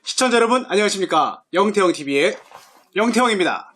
시청자 여러분 안녕하십니까. 영태형TV의 영태형입니다.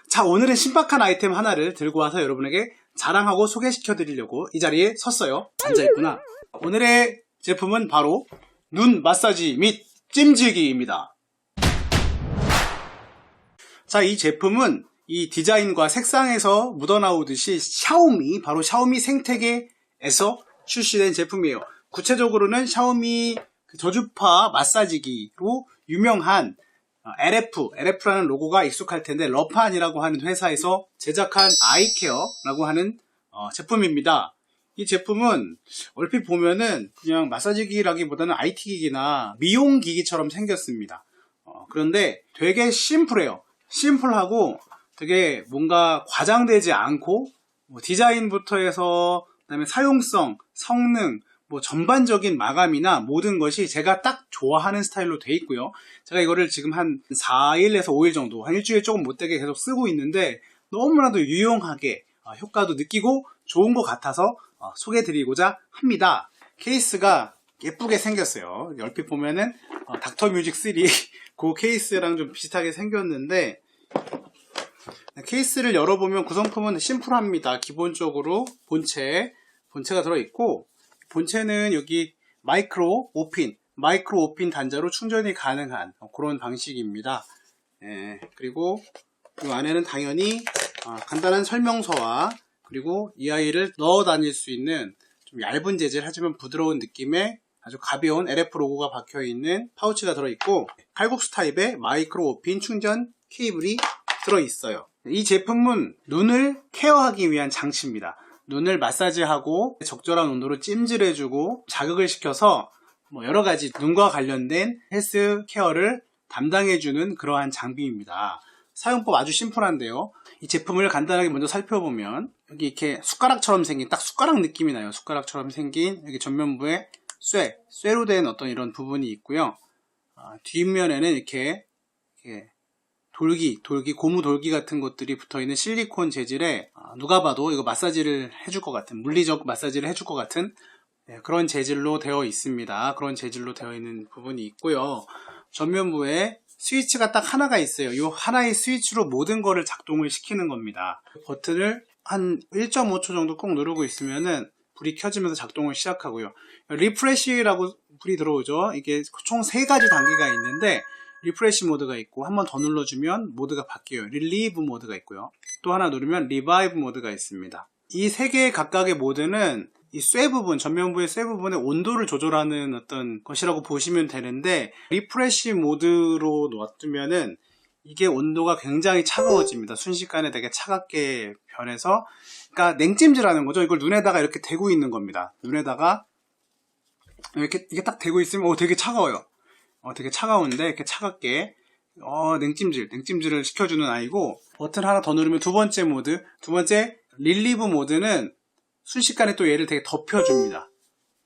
자, 오늘은 신박한 아이템 하나를 들고 와서 여러분에게 자랑하고 소개시켜 드리려고 이 자리에 섰어요. 앉아있구나. 오늘의 제품은 바로 눈 마사지 및 찜질기입니다. 자, 이 제품은 이 디자인과 색상에서 묻어나오듯이 바로 샤오미 생태계에서 출시된 제품이에요. 구체적으로는 샤오미 저주파 마사지기로 유명한 LF라는 로고가 익숙할 텐데 러판이라고 하는 회사에서 제작한 아이케어라고 하는 제품입니다. 이 제품은 얼핏 보면은 그냥 마사지기라기보다는 IT기기나 미용기기처럼 생겼습니다. 그런데 되게 심플해요. 심플하고 되게 뭔가 과장되지 않고 디자인부터 해서 그다음에 사용성, 성능, 전반적인 마감이나 모든 것이 제가 딱 좋아하는 스타일로 돼 있고요. 제가 이거를 지금 한 4일에서 5일 정도, 한 일주일 조금 못되게 계속 쓰고 있는데 너무나도 유용하게 효과도 느끼고 좋은 것 같아서 소개해드리고자 합니다. 케이스가 예쁘게 생겼어요. 얼핏 보면은 닥터뮤직3 그 케이스랑 좀 비슷하게 생겼는데 케이스를 열어보면 구성품은 심플합니다. 기본적으로 본체가 들어있고 본체는 여기 마이크로 5핀 단자로 충전이 가능한 그런 방식입니다. 그리고 이 안에는 당연히 간단한 설명서와 그리고 이 아이를 넣어 다닐 수 있는 좀 얇은 재질 하지만 부드러운 느낌의 아주 가벼운 LF 로고가 박혀있는 파우치가 들어있고 칼국수 타입의 마이크로 5핀 충전 케이블이 들어있어요. 이 제품은 눈을 케어하기 위한 장치입니다. 눈을 마사지하고 적절한 온도로 찜질해주고 자극을 시켜서 여러가지 눈과 관련된 헬스 케어를 담당해주는 그러한 장비입니다. 사용법 아주 심플한데요. 이 제품을 간단하게 먼저 살펴보면 여기 이렇게 숟가락처럼 생긴 딱 숟가락 느낌이 나요. 숟가락처럼 생긴 여기 전면부에 쇠로 된 어떤 이런 부분이 있고요. 뒷면에는 이렇게 고무 돌기 같은 것들이 붙어있는 실리콘 재질에 누가 봐도 이거 마사지를 해줄 것 같은, 물리적 마사지를 해줄 것 같은 그런 재질로 되어 있습니다. 그런 재질로 되어 있는 부분이 있고요. 전면부에 스위치가 딱 하나가 있어요. 이 하나의 스위치로 모든 거를 작동을 시키는 겁니다. 버튼을 한 1.5초 정도 꼭 누르고 있으면은 불이 켜지면서 작동을 시작하고요. 리프레시라고 불이 들어오죠. 이게 총 3가지 단계가 있는데 리프레시 모드가 있고 한 번 더 눌러주면 모드가 바뀌어요. 릴리브 모드가 있고요. 또 하나 누르면 리바이브 모드가 있습니다. 이 3개의 각각의 모드는 이 쇠 부분, 전면부의 쇠 부분의 온도를 조절하는 어떤 것이라고 보시면 되는데 리프레시 모드로 놔두면은 이게 온도가 굉장히 차가워집니다. 순식간에 되게 차갑게 변해서 그러니까 냉찜질하는 거죠. 이걸 눈에다가 이렇게 대고 있는 겁니다. 눈에다가 이렇게 이게 딱 대고 있으면 되게 차가워요. 되게 차가운데 이렇게 차갑게 냉찜질을 시켜주는 아이고 버튼 하나 더 누르면 두 번째 릴리브 모드는 순식간에 또 얘를 되게 덮여줍니다.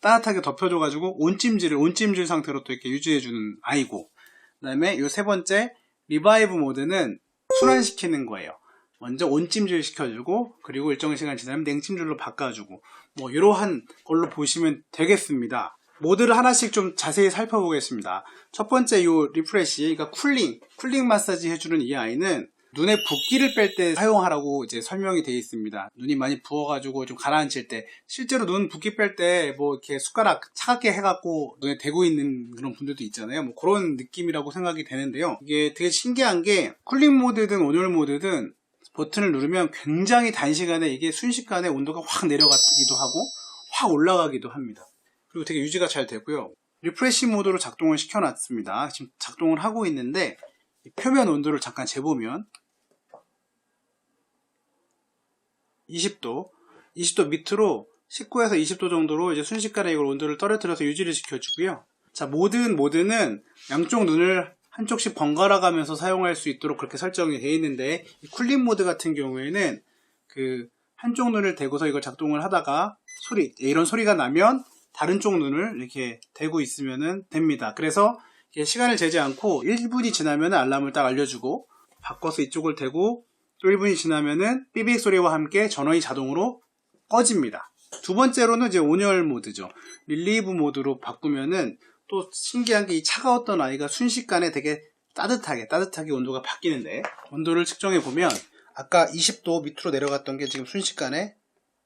따뜻하게 덮여줘가지고 온찜질 상태로 또 이렇게 유지해주는 아이고 그 다음에 이 3번째 리바이브 모드는 순환시키는 거예요. 먼저 온찜질 시켜주고 그리고 일정 시간 지나면 냉찜질로 바꿔주고 이러한 걸로 보시면 되겠습니다. 모드를 하나씩 좀 자세히 살펴보겠습니다. 첫 번째 이 리프레시, 그러니까 쿨링 마사지 해주는 이 아이는 눈에 붓기를 뺄 때 사용하라고 이제 설명이 되어 있습니다. 눈이 많이 부어가지고 좀 가라앉힐 때, 실제로 눈 붓기 뺄 때 이렇게 숟가락 차갑게 해갖고 눈에 대고 있는 그런 분들도 있잖아요. 그런 느낌이라고 생각이 되는데요. 이게 되게 신기한 게 쿨링 모드든 온열 모드든 버튼을 누르면 굉장히 단시간에 이게 순식간에 온도가 확 내려가기도 하고 확 올라가기도 합니다. 그리고 되게 유지가 잘 되고요. 리프레시 모드로 작동을 시켜놨습니다. 지금 작동을 하고 있는데 표면 온도를 잠깐 재보면 20도 밑으로 19에서 20도 정도로 이제 순식간에 이걸 온도를 떨어뜨려서 유지를 시켜주고요. 자, 모드는 양쪽 눈을 한쪽씩 번갈아 가면서 사용할 수 있도록 그렇게 설정이 되어 있는데 이 쿨링 모드 같은 경우에는 그 한쪽 눈을 대고서 이걸 작동을 하다가 이런 소리가 나면 다른 쪽 눈을 이렇게 대고 있으면 됩니다. 그래서 시간을 재지 않고 1분이 지나면 알람을 딱 알려주고 바꿔서 이쪽을 대고 또 1분이 지나면은 삐빅 소리와 함께 전원이 자동으로 꺼집니다. 두 번째로는 이제 온열 모드죠. 릴리브 모드로 바꾸면은 또 신기한 게 이 차가웠던 아이가 순식간에 되게 따뜻하게 온도가 바뀌는데, 온도를 측정해 보면 아까 20도 밑으로 내려갔던 게 지금 순식간에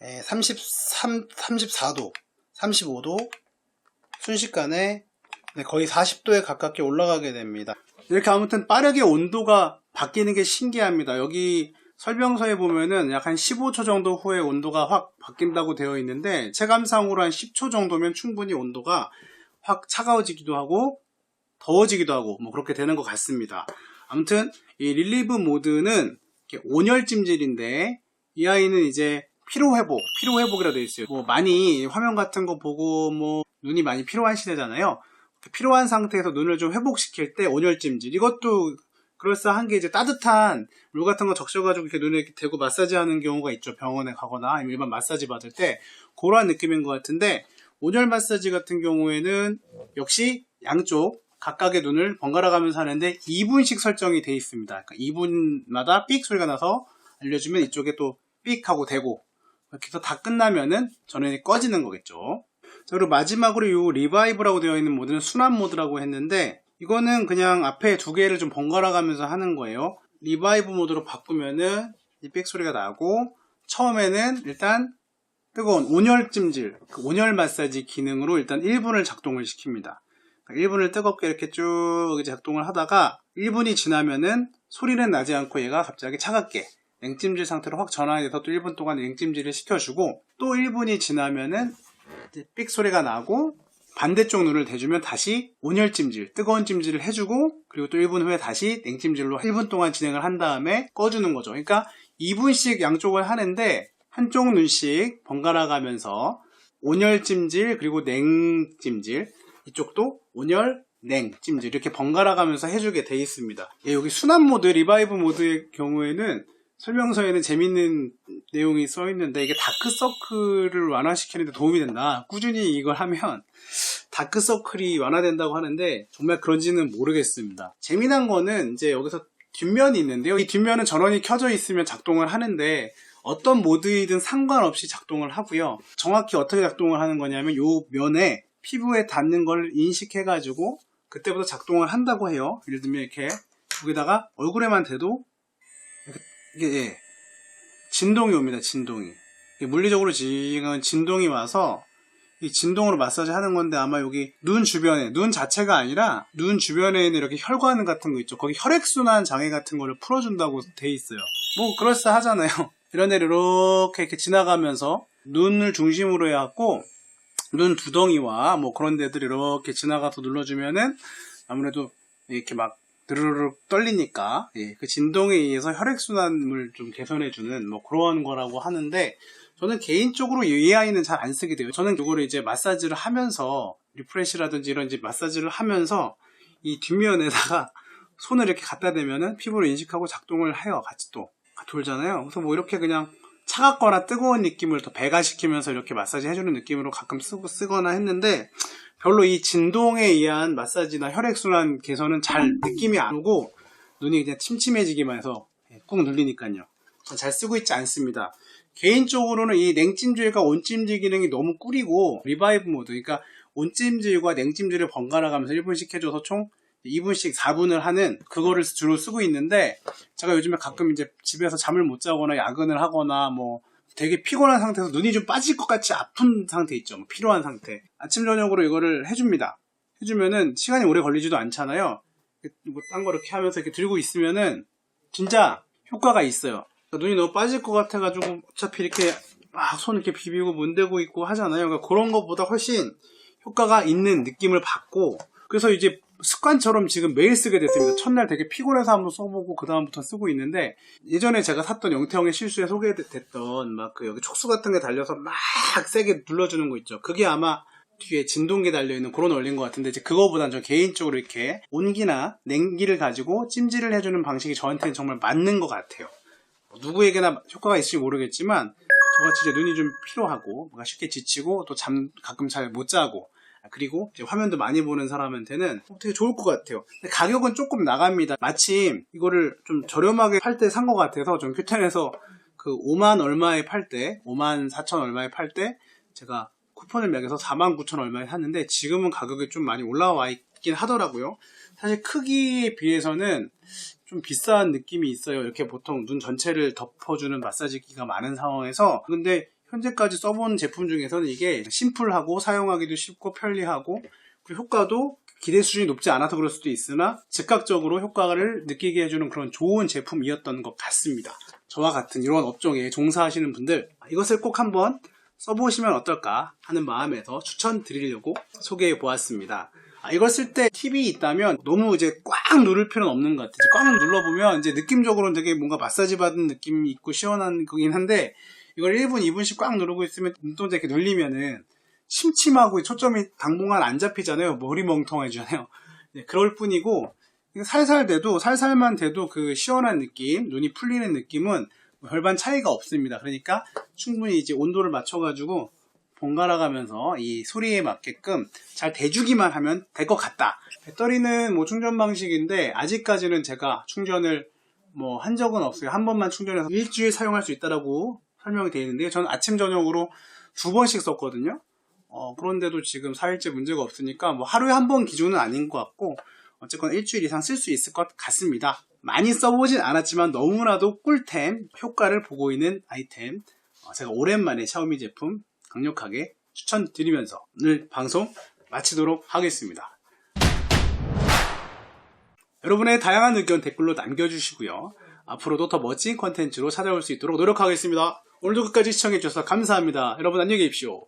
34도, 35도, 순식간에 거의 40도에 가깝게 올라가게 됩니다. 이렇게 아무튼 빠르게 온도가 바뀌는 게 신기합니다. 여기 설명서에 보면은 약 한 15초 정도 후에 온도가 확 바뀐다고 되어 있는데, 체감상으로 한 10초 정도면 충분히 온도가 확 차가워지기도 하고 더워지기도 하고 뭐 그렇게 되는 것 같습니다. 아무튼 이 릴리브 모드는 온열 찜질인데, 이 아이는 이제 피로회복이라 되어 있어요. 뭐 많이 화면 같은 거 보고 뭐 눈이 많이 피로한 시대잖아요. 필요한 상태에서 눈을 좀 회복시킬 때 온열 찜질, 이것도 그럴싸한 게 이제 따뜻한 물 같은 거 적셔가지고 이렇게 눈에 이렇게 대고 마사지 하는 경우가 있죠. 병원에 가거나 아니면 일반 마사지 받을 때 그런 느낌인 것 같은데, 온열 마사지 같은 경우에는 역시 양쪽 각각의 눈을 번갈아 가면서 하는데 2분씩 설정이 되어 있습니다. 그러니까 2분마다 삑 소리가 나서 알려주면 이쪽에 또 삑 하고 대고, 이렇게 해서 다 끝나면은 전원이 꺼지는 거겠죠. 자, 그리고 마지막으로 이 리바이브라고 되어 있는 모드는 순환 모드라고 했는데, 이거는 그냥 앞에 두 개를 좀 번갈아 가면서 하는 거예요. 리바이브 모드로 바꾸면은 이 삑 소리가 나고, 처음에는 일단 뜨거운 온열 찜질, 그 온열 마사지 기능으로 일단 1분을 작동을 시킵니다. 1분을 뜨겁게 이렇게 쭉 작동을 하다가 1분이 지나면은 소리는 나지 않고 얘가 갑자기 차갑게 냉찜질 상태로 확 전환해서 또 1분 동안 냉찜질을 시켜주고, 또 1분이 지나면은 삑 소리가 나고 반대쪽 눈을 대주면 다시 온열 찜질, 뜨거운 찜질을 해주고, 그리고 또 1분 후에 다시 냉찜질로 1분 동안 진행을 한 다음에 꺼주는 거죠. 그러니까 2분씩 양쪽을 하는데 한쪽 눈씩 번갈아 가면서 온열 찜질 그리고 냉 찜질, 이쪽도 온열 냉 찜질 이렇게 번갈아 가면서 해주게 돼 있습니다. 여기 순환 모드, 리바이브 모드의 경우에는 설명서에는 재밌는 내용이 써 있는데, 이게 다크서클을 완화시키는 데 도움이 된다. 꾸준히 이걸 하면 다크서클이 완화된다고 하는데 정말 그런지는 모르겠습니다. 재미난 거는 이제 여기서 뒷면이 있는데요. 이 뒷면은 전원이 켜져 있으면 작동을 하는데 어떤 모드이든 상관없이 작동을 하고요. 정확히 어떻게 작동을 하는 거냐면 이 면에 피부에 닿는 걸 인식해가지고 그때부터 작동을 한다고 해요. 예를 들면 이렇게 여기다가 얼굴에만 대도 이게 진동이 옵니다. 진동이. 물리적으로 지금 진동이 와서 이 진동으로 마사지 하는 건데, 아마 여기 눈 주변에, 눈 자체가 아니라 눈 주변에 있는 이렇게 혈관 같은 거 있죠. 거기 혈액순환 장애 같은 거를 풀어준다고 돼 있어요. 뭐 그럴싸하잖아요. 이런 데를 이렇게 지나가면서 눈을 중심으로 해갖고 눈 두덩이와 뭐 그런 데들 이렇게 지나가서 눌러주면은 아무래도 이렇게 막 드르륵 떨리니까 그 진동에 의해서 혈액순환을 좀 개선해주는 뭐 그런 거라고 하는데, 저는 개인적으로 이 아이는 잘 안 쓰게 돼요. 저는 이거를 이제 마사지를 하면서 리프레시라든지 이런 이제 마사지를 하면서 이 뒷면에다가 손을 이렇게 갖다 대면은 피부를 인식하고 작동을 해요. 같이 또 돌잖아요. 그래서 뭐 이렇게 그냥 차갑거나 뜨거운 느낌을 더 배가시키면서 이렇게 마사지 해주는 느낌으로 가끔 쓰거나 했는데, 별로 이 진동에 의한 마사지나 혈액순환 개선은 잘 느낌이 안 오고 눈이 그냥 침침해지기만 해서 꾹 눌리니까요. 잘 쓰고 있지 않습니다. 개인적으로는 이 냉찜질과 온찜질 기능이 너무 꿀이고, 리바이브 모드, 그러니까 온찜질과 냉찜질을 번갈아 가면서 1분씩 해줘서 총 2분씩 4분을 하는 그거를 주로 쓰고 있는데, 제가 요즘에 가끔 이제 집에서 잠을 못 자거나 야근을 하거나 뭐 되게 피곤한 상태에서 눈이 좀 빠질 것 같이 아픈 상태 있죠. 뭐 피로한 상태. 아침 저녁으로 이거를 해줍니다. 해주면은 시간이 오래 걸리지도 않잖아요. 뭐 딴 거 이렇게 하면서 이렇게 들고 있으면은 진짜 효과가 있어요. 눈이 너무 빠질 것 같아가지고 어차피 이렇게 막 손 이렇게 비비고 문대고 있고 하잖아요. 그러니까 그런 것보다 훨씬 효과가 있는 느낌을 받고, 그래서 이제 습관처럼 지금 매일 쓰게 됐습니다. 첫날 되게 피곤해서 한번 써보고 그 다음부터 쓰고 있는데, 예전에 제가 샀던 영태형의 실수에 소개됐던 막 그 여기 촉수 같은 게 달려서 막 세게 눌러주는 거 있죠. 그게 아마 뒤에 진동기 달려있는 그런 원리인 것 같은데, 이제 그거보단 저 개인적으로 이렇게 온기나 냉기를 가지고 찜질을 해주는 방식이 저한테는 정말 맞는 것 같아요. 누구에게나 효과가 있을지 모르겠지만 저같이 이제 눈이 좀 피로하고 뭔가 쉽게 지치고 또 가끔 잘 못 자고, 그리고 이제 화면도 많이 보는 사람한테는 되게 좋을 것 같아요. 근데 가격은 조금 나갑니다. 마침 이거를 좀 저렴하게 팔 때 산 것 같아서 좀 큐텐에서 그 5만 얼마에 팔 때, 5만 4천 얼마에 팔 때 제가 쿠폰을 매겨서 49,000 얼마에 샀는데 지금은 가격이 좀 많이 올라와 있긴 하더라고요. 사실 크기에 비해서는 좀 비싼 느낌이 있어요. 이렇게 보통 눈 전체를 덮어주는 마사지기가 많은 상황에서. 근데 현재까지 써본 제품 중에서는 이게 심플하고 사용하기도 쉽고 편리하고 그리고 효과도 기대 수준이 높지 않아서 그럴 수도 있으나 즉각적으로 효과를 느끼게 해주는 그런 좋은 제품이었던 것 같습니다. 저와 같은 이런 업종에 종사하시는 분들 이것을 꼭 한번 써보시면 어떨까 하는 마음에서 추천드리려고 소개해 보았습니다. 이걸 쓸 때 팁이 있다면 너무 이제 꽉 누를 필요는 없는 것 같아요. 꽉 눌러보면 이제 느낌적으로는 되게 뭔가 마사지 받은 느낌이 있고 시원한 거긴 한데 이걸 1분, 2분씩 꽉 누르고 있으면 눈동자 이렇게 눌리면은 침침하고 초점이 당분간 안 잡히잖아요. 머리 멍텅해지잖아요. 네, 그럴 뿐이고 살살만 돼도 그 시원한 느낌, 눈이 풀리는 느낌은 별반 차이가 없습니다. 그러니까 충분히 이제 온도를 맞춰가지고 번갈아 가면서 이 소리에 맞게끔 잘 대주기만 하면 될 것 같다. 배터리는 뭐 충전 방식인데 아직까지는 제가 충전을 뭐 한 적은 없어요. 한 번만 충전해서 일주일 사용할 수 있다라고 설명이 되어 있는데 저는 아침 저녁으로 2번씩 썼거든요. 그런데도 지금 4일째 문제가 없으니까 뭐 하루에 한 번 기준은 아닌 것 같고 어쨌건 일주일 이상 쓸 수 있을 것 같습니다. 많이 써보진 않았지만 너무나도 꿀템, 효과를 보고 있는 아이템, 제가 오랜만에 샤오미 제품 강력하게 추천드리면서 오늘 방송 마치도록 하겠습니다. 여러분의 다양한 의견 댓글로 남겨주시고요. 앞으로도 더 멋진 컨텐츠로 찾아올 수 있도록 노력하겠습니다. 오늘도 끝까지 시청해주셔서 감사합니다. 여러분 안녕히 계십시오.